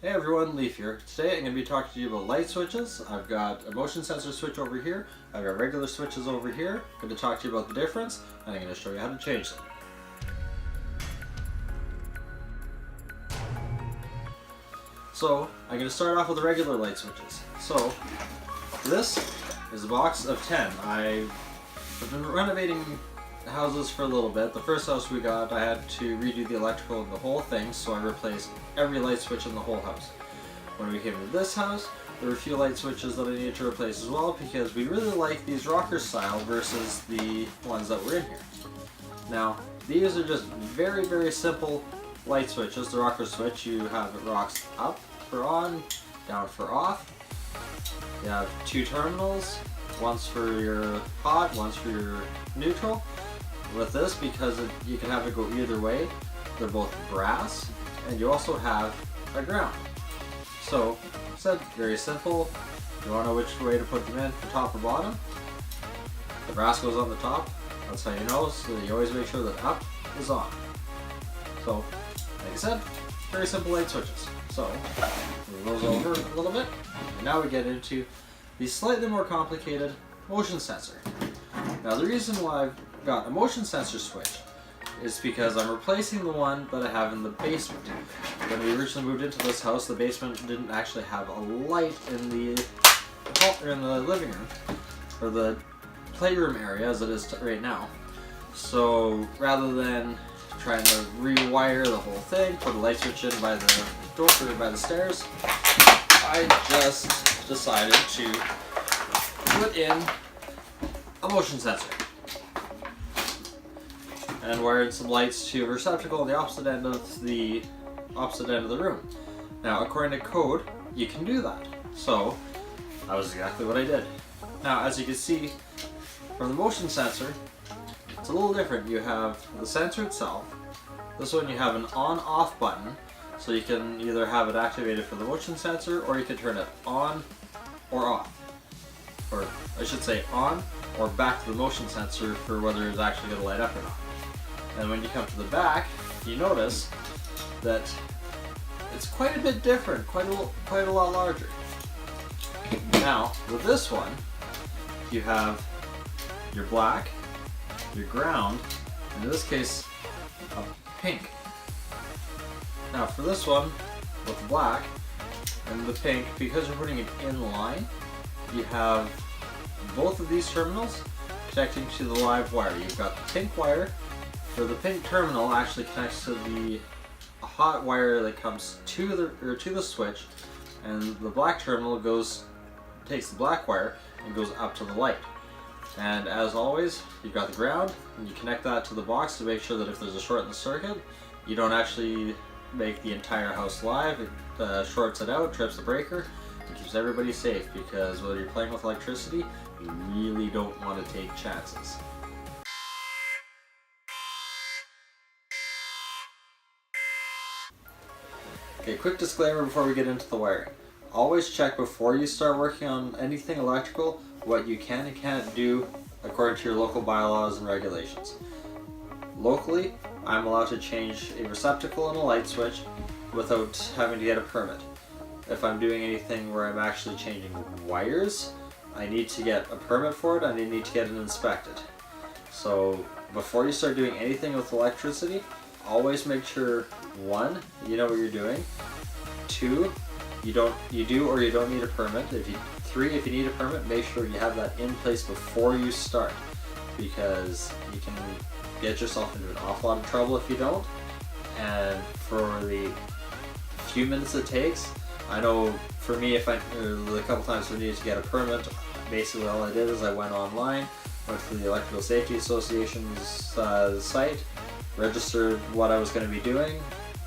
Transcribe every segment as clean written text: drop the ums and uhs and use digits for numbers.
Hey everyone, Leaf here. Today I'm going to be talking to you about light switches. I've got a motion sensor switch over here. I've got regular switches over here. I'm going to talk to you about the difference, and I'm going to show you how to change them. So I'm going to start off with the regular light switches. So this is a box of 10. I've been renovating houses for a little bit. The first house we got, I had to redo the electrical of the whole thing, so I replaced every light switch in the whole house. When we came to this house, there were a few light switches that I needed to replace as well, because we really like these rocker style versus the ones that were in here. Now, these are just very, very simple light switches. The rocker switch, you have it rocks up for on, down for off. You have two terminals, one's for your hot, one's for your neutral. With this, because you can have it go either way, they're both brass, and you also have a ground. So, like I said, very simple. You want to know which way to put them in, for top or bottom. The brass goes on the top, that's how you know, so you always make sure that up is on. So, like I said, very simple light switches. So, move those over a little bit, and now we get into the slightly more complicated motion sensor. Now the reason why I've got a motion sensor switch is because I'm replacing the one that I have in the basement. When we originally moved into this house, the basement didn't actually have a light in the living room, or the playroom area as it is right now. So rather than trying to rewire the whole thing, put a light switch in by the door or by the stairs, I just decided to put in a motion sensor and wired some lights to a receptacle on the opposite end of the room. Now, according to code, you can do that. So that was exactly what I did. Now, as you can see from the motion sensor, it's a little different. You have the sensor itself. This one you have an on-off button, so you can either have it activated for the motion sensor, or you can turn it on or off. Or I should say on or back to the motion sensor for whether it's actually going to light up or not. And when you come to the back, you notice that it's quite a bit different, quite a lot larger. Now, with this one, you have your black, your ground, and in this case, a pink. Now for this one, with the black and the pink, because you're putting it in line, you have both of these terminals connecting to the live wire. You've got the pink wire, where the pink terminal actually connects to the hot wire that comes to the switch, and the black terminal takes the black wire and goes up to the light. And as always, you've got the ground, and you connect that to the box to make sure that if there's a short in the circuit, you don't actually make the entire house live. It shorts it out, trips the breaker, and keeps everybody safe, because whether you're playing with electricity, you really don't want to take chances. Okay, quick disclaimer before we get into the wiring. Always check before you start working on anything electrical what you can and can't do according to your local bylaws and regulations. Locally, I'm allowed to change a receptacle and a light switch without having to get a permit. If I'm doing anything where I'm actually changing wires, I need to get a permit for it, and I need to get it inspected. So before you start doing anything with electricity, always make sure, 1, you know what you're doing, 2, you do or you don't need a permit. 3, if you need a permit, make sure you have that in place before you start, because you can get yourself into an awful lot of trouble if you don't. And for the few minutes it takes, I know for me, the couple times I needed to get a permit, basically all I did is I went online, went to the Electrical Safety Association's site, registered what I was going to be doing,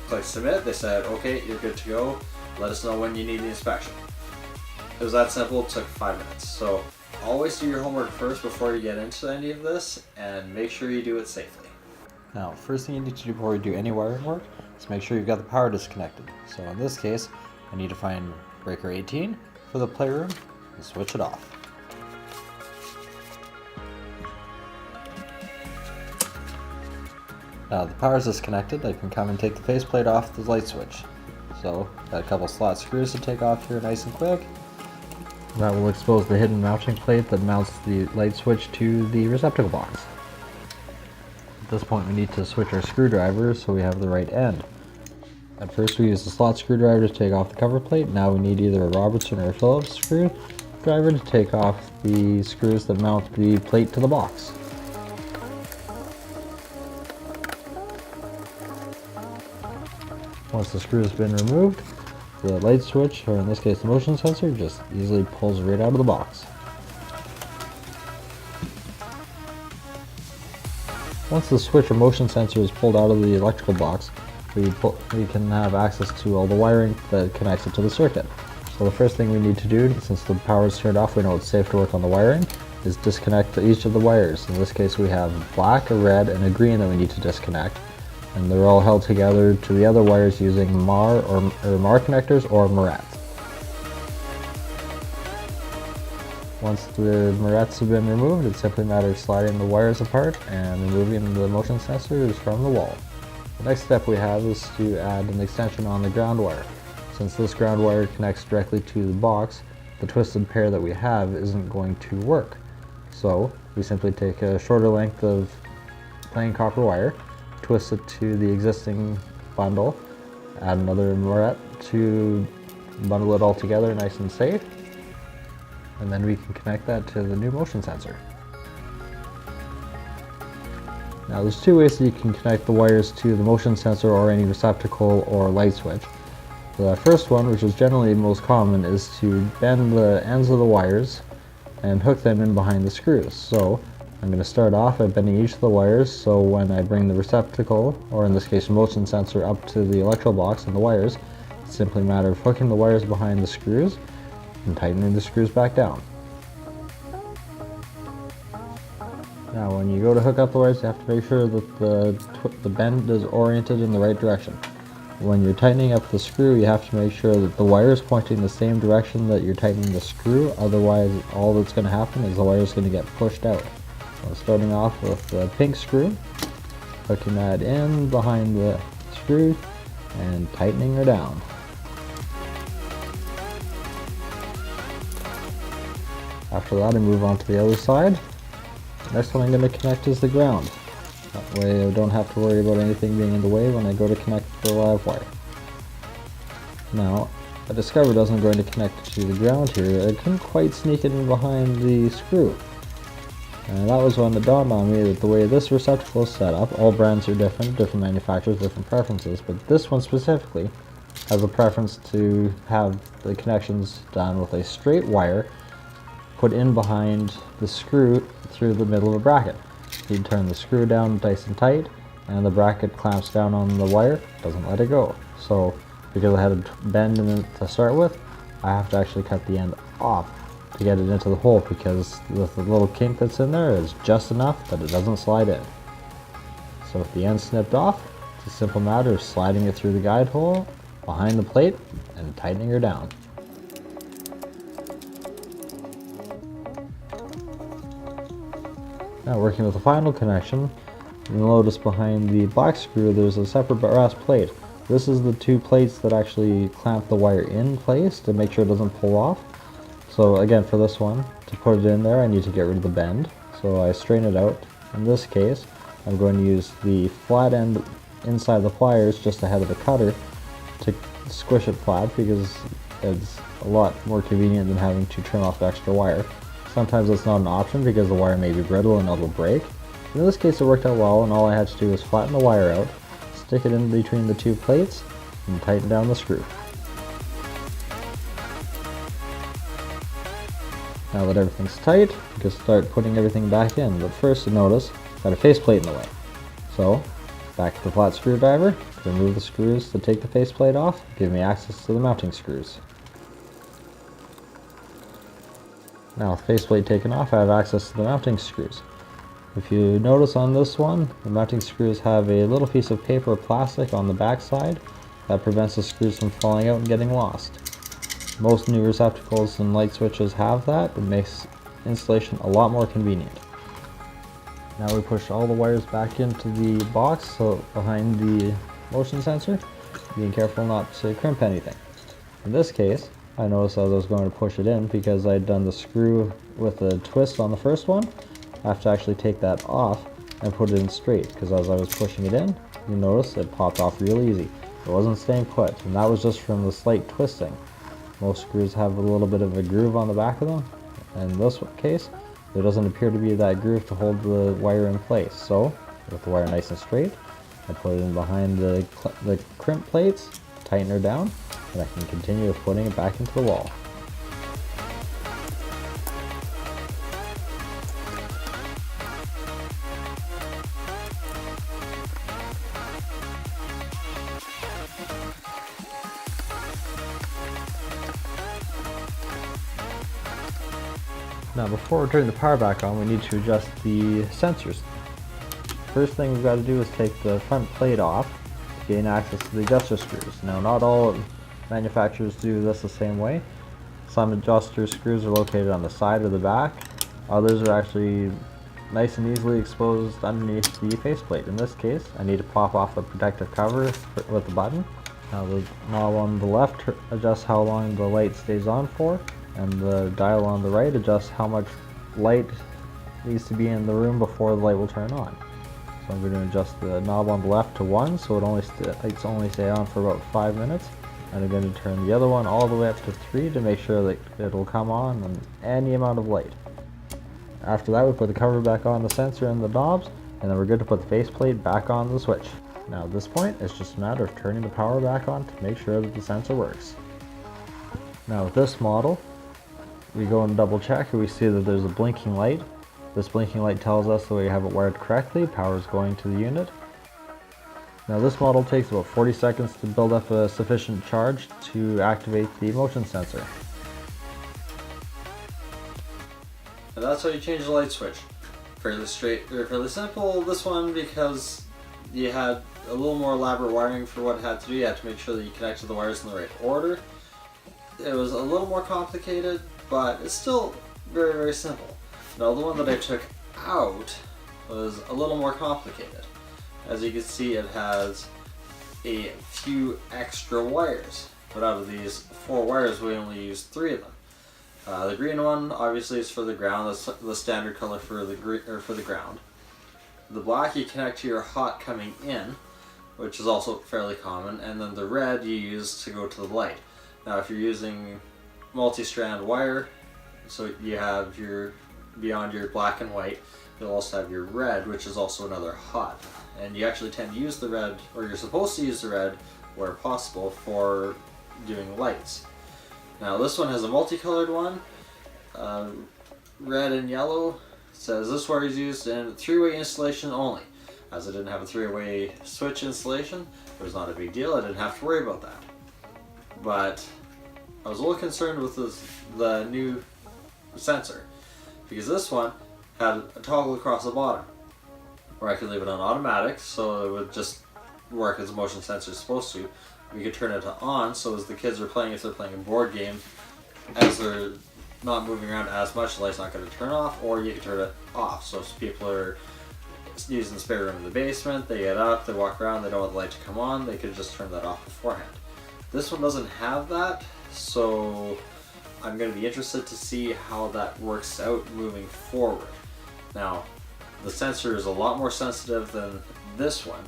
clicked submit. They said, okay, you're good to go, let us know when you need the inspection. It was that simple. It took 5 minutes. So always do your homework first before you get into any of this, and make sure you do it safely. Now, first thing you need to do before you do any wiring work is make sure you've got the power disconnected. So in this case, I need to find breaker 18 for the playroom and switch it off. Now the power is disconnected. I can come and take the faceplate off the light switch. So, got a couple slot screws to take off here nice and quick. That will expose the hidden mounting plate that mounts the light switch to the receptacle box. At this point we need to switch our screwdriver so we have the right end. At first we used the slot screwdriver to take off the cover plate. Now we need either a Robertson or a Phillips screwdriver to take off the screws that mount the plate to the box. Once the screw has been removed, the light switch, or in this case the motion sensor, just easily pulls right out of the box. Once the switch or motion sensor is pulled out of the electrical box, we can have access to all the wiring that connects it to the circuit. So the first thing we need to do, since the power is turned off, we know it's safe to work on the wiring, is disconnect each of the wires. In this case we have black, a red, and a green that we need to disconnect. And they're all held together to the other wires using MAR or MAR connectors or Marats. Once the Marats have been removed, it simply matters of sliding the wires apart and removing the motion sensors from the wall. The next step we have is to add an extension on the ground wire. Since this ground wire connects directly to the box, the twisted pair that we have isn't going to work. So we simply take a shorter length of plain copper wire, twist it to the existing bundle, add another Maret to bundle it all together nice and safe, and then we can connect that to the new motion sensor. Now there's two ways that you can connect the wires to the motion sensor or any receptacle or light switch. The first one, which is generally most common, is to bend the ends of the wires and hook them in behind the screws. So I'm going to start off by bending each of the wires, so when I bring the receptacle, or in this case motion sensor, up to the electrical box and the wires, it's simply a matter of hooking the wires behind the screws and tightening the screws back down. Now when you go to hook up the wires, you have to make sure that the bend is oriented in the right direction. When you're tightening up the screw, you have to make sure that the wire is pointing the same direction that you're tightening the screw, otherwise all that's going to happen is the wire is going to get pushed out. So starting off with the pink screw, hooking that in behind the screw and tightening her down. After that I move on to the other side. Next one I'm going to connect is the ground. That way I don't have to worry about anything being in the way when I go to connect the live wire. Now, I discovered as I'm going to connect to the ground here, I couldn't quite sneak it in behind the screw. And that was when it dawned on me that the way this receptacle is set up, all brands are different manufacturers, different preferences, but this one specifically has a preference to have the connections done with a straight wire put in behind the screw through the middle of a bracket. You turn the screw down nice and tight, and the bracket clamps down on the wire, doesn't let it go. So because I had a bend in it to start with, I have to actually cut the end off to get it into the hole, because the little kink that's in there is just enough that it doesn't slide in. So with the end snipped off, it's a simple matter of sliding it through the guide hole behind the plate and tightening her down. Now working with the final connection, you'll notice behind the black screw there's a separate brass plate. This is the two plates that actually clamp the wire in place to make sure it doesn't pull off. So again, for this one, to put it in there I need to get rid of the bend. So I straighten it out. In this case, I'm going to use the flat end inside the pliers just ahead of the cutter to squish it flat, because it's a lot more convenient than having to trim off the extra wire. Sometimes it's not an option because the wire may be brittle and it'll break. In this case it worked out well, and all I had to do was flatten the wire out, stick it in between the two plates, and tighten down the screw. Now that everything's tight, you can start putting everything back in, but first you notice I've got a faceplate in the way. So, back to the flat screwdriver to remove the screws to take the faceplate off, give me access to the mounting screws. Now with the faceplate taken off, I have access to the mounting screws. If you notice on this one, the mounting screws have a little piece of paper or plastic on the back side that prevents the screws from falling out and getting lost. Most new receptacles and light switches have that. It makes installation a lot more convenient. Now we push all the wires back into the box, so behind the motion sensor, being careful not to crimp anything. In this case, I noticed as I was going to push it in, because I'd done the screw with a twist on the first one, I have to actually take that off and put it in straight, because as I was pushing it in, you notice it popped off real easy. It wasn't staying put, and that was just from the slight twisting. Most screws have a little bit of a groove on the back of them. In this case, there doesn't appear to be that groove to hold the wire in place. So, with the wire nice and straight, I put it in behind the crimp plates, tighten her down, and I can continue with putting it back into the wall. Now before we turn the power back on, we need to adjust the sensors. First thing we've got to do is take the front plate off to gain access to the adjuster screws. Now not all manufacturers do this the same way. Some adjuster screws are located on the side or the back. Others are actually nice and easily exposed underneath the faceplate. In this case, I need to pop off the protective cover with the button. Now the knob on the left adjusts how long the light stays on for, and the dial on the right adjusts how much light needs to be in the room before the light will turn on. So I'm going to adjust the knob on the left to 1, so lights only stay on for about 5 minutes. And I'm going to turn the other one all the way up to 3 to make sure that it'll come on any amount of light. After that, we put the cover back on the sensor and the knobs, and then we're good to put the faceplate back on the switch. Now at this point, it's just a matter of turning the power back on to make sure that the sensor works. Now with this model, we go and double check and we see that there's a blinking light. This blinking light tells us that we have it wired correctly, power is going to the unit. Now this model takes about 40 seconds to build up a sufficient charge to activate the motion sensor. And that's how you change the light switch. Fairly simple, this one, because you had a little more elaborate wiring for what it had to do. You had to make sure that you connected the wires in the right order. It was a little more complicated, but it's still very, very simple. Now the one that I took out was a little more complicated. As you can see, it has a few extra wires, but out of these 4 wires we only used 3 of them. The green one obviously is for the ground, that's the standard color for the ground. The black you connect to your hot coming in, which is also fairly common, and then the red you use to go to the light. Now if you're using multi-strand wire, so you have beyond your black and white, you'll also have your red, which is also another hot. And you actually tend to use the red, or you're supposed to use the red where possible for doing lights. Now this one has a multicolored one, red and yellow. It says this wire is used in 3-way installation only. As I didn't have a 3-way switch installation, it was not a big deal, I didn't have to worry about that. But I was a little concerned with the new sensor, because this one had a toggle across the bottom where I could leave it on automatic, so it would just work as a motion sensor is supposed to. We could turn it to on, so as the kids are playing, if they're playing a board game, as they're not moving around as much, the light's not going to turn off, or you can turn it off. So if people are using the spare room in the basement, they get up, they walk around, they don't want the light to come on, they could just turn that off beforehand. This one doesn't have that, so I'm going to be interested to see how that works out moving forward. Now, the sensor is a lot more sensitive than this one.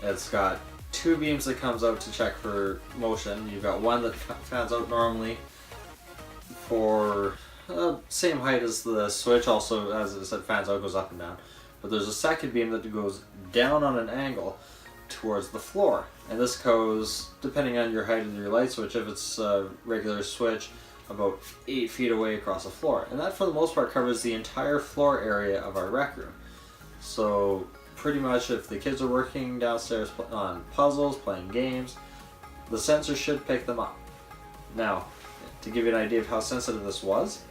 It's got 2 beams that comes out to check for motion. You've got one that fans out normally for same height as the switch, also as I said fans out, goes up and down. But there's a second beam that goes down on an angle towards the floor. And this goes, depending on your height of your light switch, if it's a regular switch, about 8 feet away across the floor. And that for the most part covers the entire floor area of our rec room. So pretty much if the kids are working downstairs on puzzles, playing games, the sensor should pick them up. Now, to give you an idea of how sensitive this was,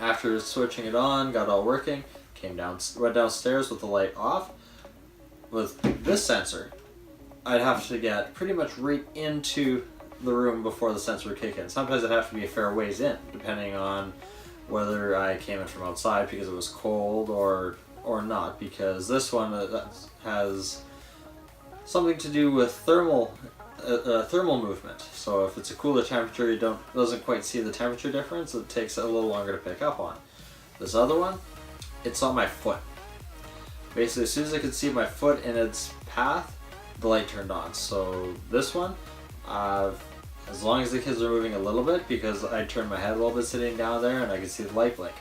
after switching it on, got all working, went downstairs with the light off. With this sensor, I'd have to get pretty much right into the room before the sensor would kick in. Sometimes it'd have to be a fair ways in, depending on whether I came in from outside because it was cold or not, because this one has something to do with thermal thermal movement. So if it's a cooler temperature, you doesn't quite see the temperature difference. It takes a little longer to pick up on. This other one, it's on my foot. Basically, as soon as I could see my foot in its path, the light turned on. So this one, as long as the kids are moving a little bit, because I turned my head a little bit sitting down there and I could see the light blink,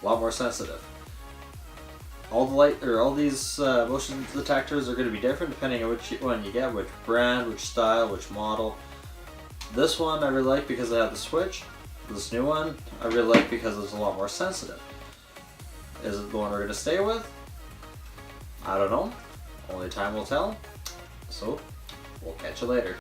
a lot more sensitive. All these motion detectors are going to be different depending on which one you get, which brand, which style, which model. This one I really like because I have the switch. This new one I really like because it's a lot more sensitive. Is it the one we're going to stay with? I don't know. Only time will tell. So, we'll catch you later.